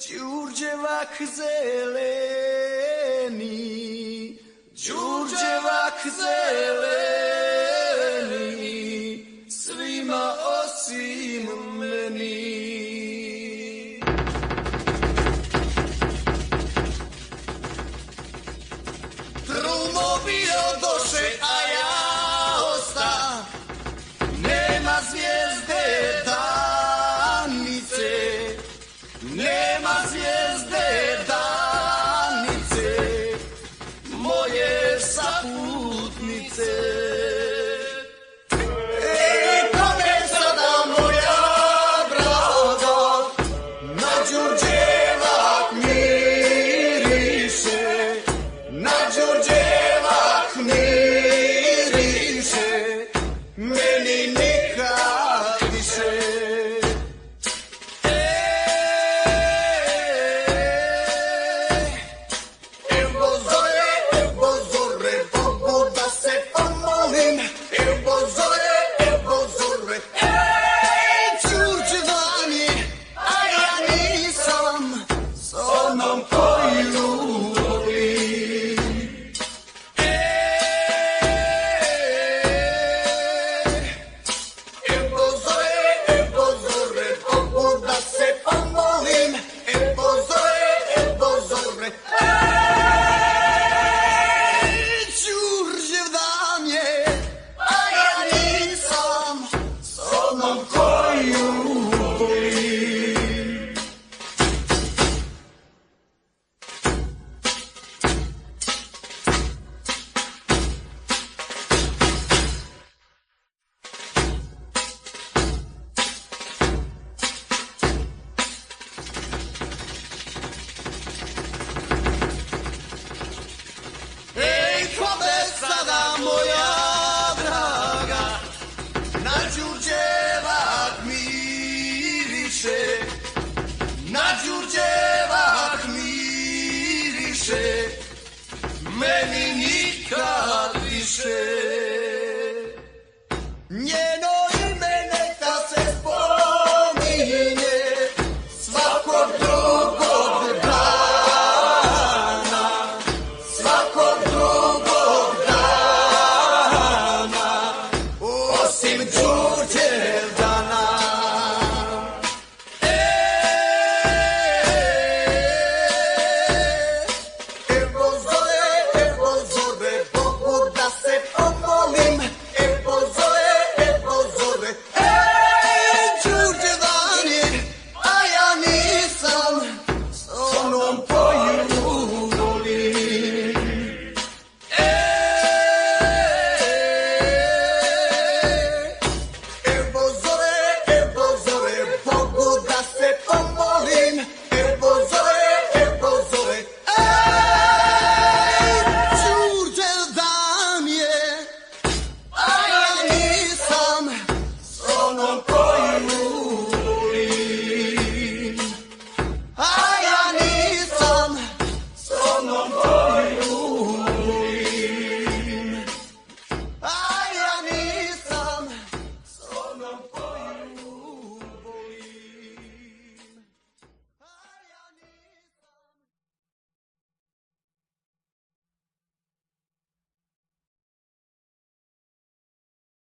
Đurđevak zeleni, Đurđevak zeleni, svima osim meni. Drumovi odoše, a ja osta, nema zvijezde danice, nema zvijezde danice, moje saputnice. Ej, kome sada moja draga, na Đurđevak miriše, na Đurđevak miriše, meni nikad više. Na Đurđevak miriše, meni nikad više. Njeno ime neka se spominje svakog drugog dana, svakog drugog dana, osim Đurđevak.